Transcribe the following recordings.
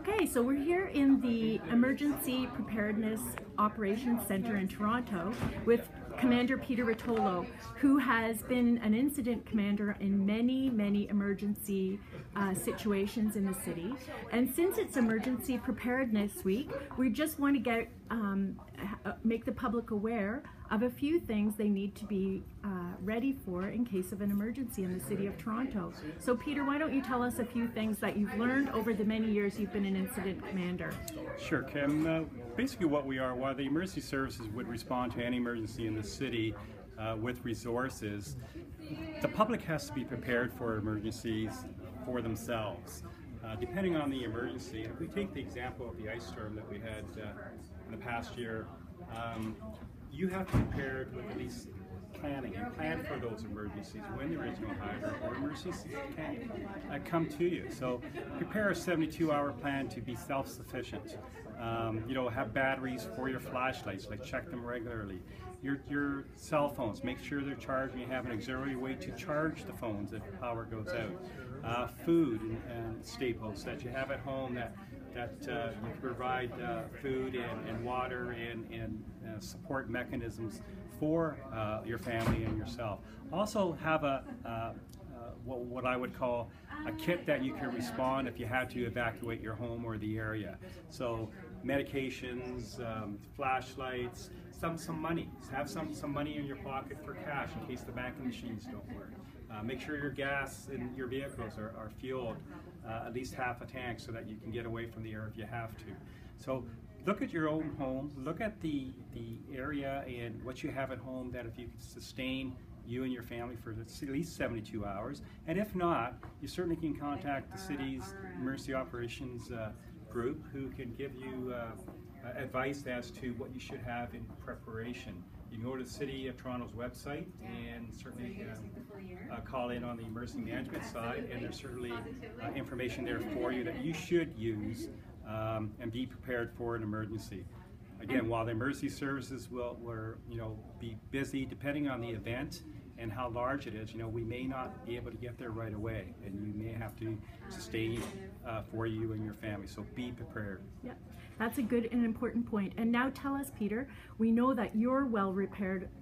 Okay, so we're here in the Emergency Preparedness Operations Center in Toronto with Commander Peter Rotolo, who has been an incident commander in many emergency situations in the city. And since it's Emergency Preparedness Week, we just want to get make the public aware of a few things they need to be ready for in case of an emergency in the city of Toronto. So Peter, why don't you tell us a few things that you've learned over the many years you've been an incident commander? Sure, Kim. Basically what we are, while the emergency services would respond to any emergency in the city with resources, the public has to be prepared for emergencies for themselves. Depending on the emergency, and if we take the example of the ice storm that we had in the past year, you have to be prepared with at least planning and plan for those emergencies when there is no hydrant or emergencies can come to you. So prepare a 72-hour plan to be self-sufficient. Have batteries for your flashlights, like check them regularly. Your cell phones, make sure they're charged and you have an auxiliary way to charge the phones if power goes out. Food and staples that you have at home that you can provide food and water and support mechanisms for your family and yourself. Also have what I would call a kit that you can respond if you had to evacuate your home or the area. So medications, flashlights, some money. Have some money in your pocket for cash in case the banking machines don't work. Make sure your gas in your vehicles are fueled at least half a tank so that you can get away from the air if you have to. So look at your own home, look at the area and what you have at home that if you can sustain you and your family for at least 72 hours. And if not, you certainly can contact the city's emergency operations group who can give you advice as to what you should have in preparation. You can go to the City of Toronto's website and certainly call in on the emergency management side, and there's certainly information there for you that you should use and be prepared for an emergency. Again, while the emergency services will be busy, depending on the event and how large it is, we may not be able to get there right away, and you may have to sustain for you and your family. So be prepared. Yeah, that's a good and important point. And now tell us, Peter, we know that you're well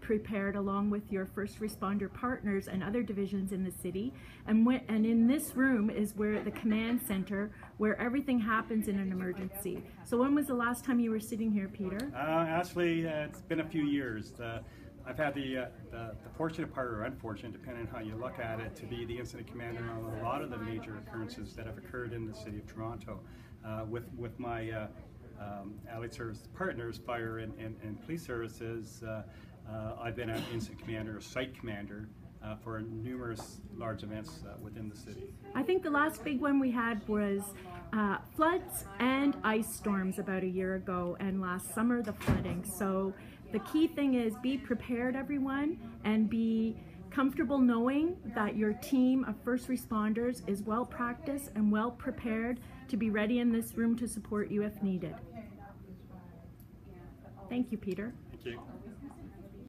prepared along with your first responder partners and other divisions in the city. And in this room is where the command center, where everything happens in an emergency. So when was the last time you were sitting here, Peter? Actually, it's been a few years. I've had the fortunate part, or unfortunate, depending on how you look at it, to be the incident commander on a lot of the major occurrences that have occurred in the city of Toronto. With my allied service partners, fire and police services, I've been an incident commander, or site commander, for numerous large events within the city. I think the last big one we had was floods and ice storms about a year ago, and last summer the flooding. So the key thing is be prepared, everyone, and be comfortable knowing that your team of first responders is well practiced and well prepared to be ready in this room to support you if needed. Thank you, Peter. Thank you.